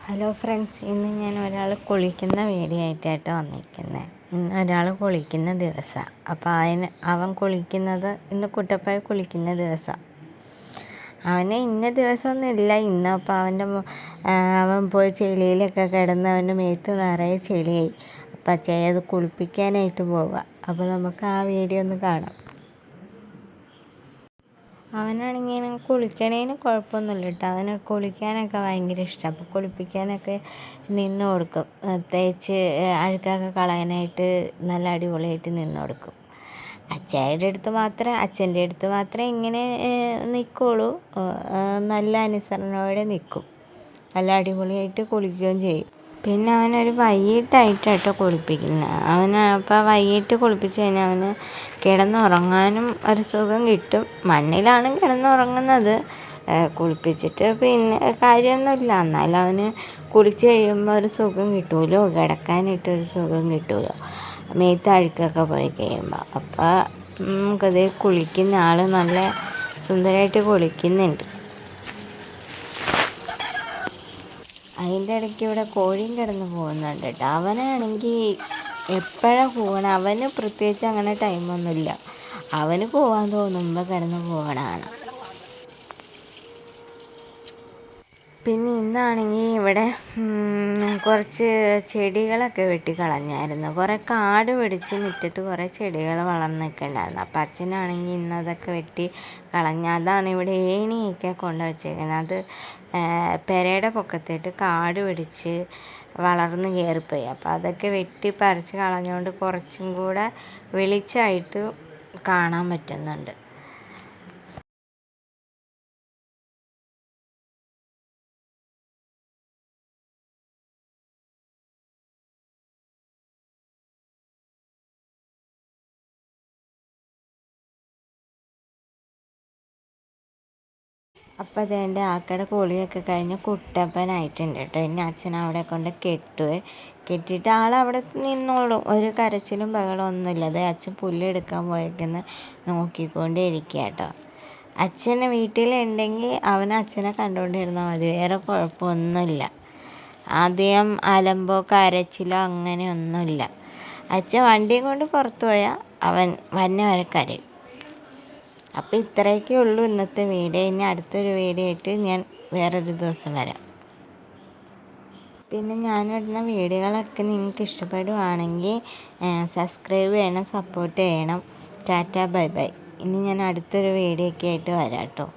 Hello friends, ഇന്ന് ഞാൻ ഒരാൾ കുളിക്കുന്ന വീഡിയോ ആയിട്ടാണ് വന്നിരിക്കുന്നത്. ഇന്ന് ഒരാൾ കുളിക്കുന്ന ദിവസമാണ്. അപ്പോൾ അവൻ കുളിക്കുന്നത് ഇന്ന് കുട്ടപ്പായ കുളിക്കുന്ന ദിവസമാണ്. അവന് ഇന്ന ദിവസമൊന്നുമില്ല ഇന്ന്. അപ്പോൾ അവൻ പോയി ചെളിയിലൊക്കെ കിടന്ന് അവൻ്റെ മേത്ത് നിറയെ ചെളിയായി. അപ്പോൾ അച്ഛൻ അത് കുളിപ്പിക്കാനായിട്ട് പോവുക. അപ്പോൾ നമുക്ക് ആ വീഡിയോ ഒന്ന് കാണാം. അവനാണെങ്കിൽ കുളിക്കണേന് കുഴപ്പമൊന്നുമില്ല കേട്ടോ. അവന് കുളിക്കാനൊക്കെ ഭയങ്കര ഇഷ്ടമാണ്. അപ്പോൾ കുളിപ്പിക്കാനൊക്കെ നിന്ന് കൊടുക്കും. തേച്ച് അഴുക്കൊക്കെ കളയാനായിട്ട് നല്ല അടിപൊളിയായിട്ട് നിന്ന് കൊടുക്കും. അച്ഛൻ്റെ അടുത്ത് മാത്രമേ ഇങ്ങനെ നിൽക്കുള്ളൂ. നല്ല അനുസരണയോടെ നിൽക്കും. നല്ല അടിപൊളിയായിട്ട് കുളിക്കുകയും ചെയ്യും. പിന്നെ അവനൊരു വൈകിട്ടായിട്ടോ കുളിപ്പിക്കുന്നത്. അപ്പോൾ വൈകിട്ട് കുളിപ്പിച്ച് കഴിഞ്ഞാൽ അവന് കിടന്നുറങ്ങാനും ഒരു സുഖം കിട്ടും. മണ്ണിലാണ് കിടന്നുറങ്ങുന്നത്. കുളിപ്പിച്ചിട്ട് പിന്നെ കാര്യമൊന്നുമില്ല. എന്നാലും അവന് കുളിച്ച് കഴിയുമ്പോൾ ഒരു സുഖം കിട്ടുമല്ലോ, കിടക്കാനായിട്ടൊരു സുഖം കിട്ടുമല്ലോ, മേത്ത് അഴുക്കൊക്കെ പോയി കഴിയുമ്പോൾ. അപ്പോൾ നമുക്കത് കുളിക്കുന്ന ആൾ നല്ല സുന്ദരമായിട്ട് കുളിക്കുന്നുണ്ട്. അതിൻ്റെ ഇടയ്ക്ക് ഇവിടെ കോഴിയും കിടന്ന് പോകുന്നുണ്ട് കേട്ടോ. അവനാണെങ്കിൽ എപ്പോഴാണ് പോകണം, അവന് പ്രത്യേകിച്ച് അങ്ങനെ ടൈമൊന്നുമില്ല. അവന് പോകാൻ തോന്നുമ്പോൾ കിടന്ന് പോകണമാണ്. പിന്നെ ഇന്നാണെങ്കിൽ ഇവിടെ കുറച്ച് ചെടികളൊക്കെ വെട്ടിക്കളഞ്ഞായിരുന്നു. കുറേ കാട് പിടിച്ച് മുറ്റത്ത് കുറേ ചെടികൾ വളർന്ന് നിൽക്കുന്നുണ്ടായിരുന്നു. അപ്പം അച്ഛനാണെങ്കിൽ ഇന്നതൊക്കെ വെട്ടി കളഞ്ഞ. അതാണ് ഇവിടെ ഏണിയൊക്കെ കൊണ്ട് വച്ചേക്കുന്നത്. അത് പെരയുടെ പൊക്കത്തേട്ട് കാട് പിടിച്ച് വളർന്ന് കയറിപ്പോയി. അപ്പോൾ അതൊക്കെ വെട്ടി പറിച്ച് കളഞ്ഞുകൊണ്ട് കുറച്ചും കൂടെ വെളിച്ചമായിട്ട് കാണാൻ പറ്റുന്നുണ്ട്. അപ്പോൾ അതേൻ്റെ ആക്കടെ കുളിയൊക്കെ കഴിഞ്ഞ് കുട്ടപ്പനായിട്ടുണ്ട് കേട്ടോ. ഇനി അച്ഛൻ അവിടെ കൊണ്ട് കെട്ടിയിട്ട് ആളവിടെ നിന്നോളും. ഒരു കരച്ചിലും ബഹളം ഒന്നുമില്ല. അത് അച്ഛൻ പുല്ലെടുക്കാൻ പോയേക്കെന്ന് നോക്കിക്കൊണ്ടേ ഇരിക്കുക കേട്ടോ. അച്ഛനെ വീട്ടിലുണ്ടെങ്കിൽ അച്ഛനെ കണ്ടുകൊണ്ടിരുന്നാൽ മതി, വേറെ കുഴപ്പമൊന്നുമില്ല. ആദ്യം അലമ്പോ കരച്ചിലോ അങ്ങനെയൊന്നുമില്ല. അച്ഛൻ വണ്ടിയും കൊണ്ട് പുറത്തു പോയാൽ അവൻ വരെ കരയും. അപ്പോൾ ഇത്രയൊക്കെ ഉള്ളൂ ഇന്നത്തെ വീഡിയോ. ഇനി അടുത്തൊരു വീഡിയോ ആയിട്ട് ഞാൻ വേറൊരു ദിവസം വരാം. പിന്നെ ഞാനിടുന്ന വീഡിയോകളൊക്കെ നിങ്ങൾക്ക് ഇഷ്ടപ്പെടുകയാണെങ്കിൽ സബ്സ്ക്രൈബ് ചെയ്യണം, സപ്പോർട്ട് ചെയ്യണം. Tata bye bye. ഇനി ഞാൻ അടുത്തൊരു വീഡിയോ ഒക്കെ ആയിട്ട് വരാം കേട്ടോ.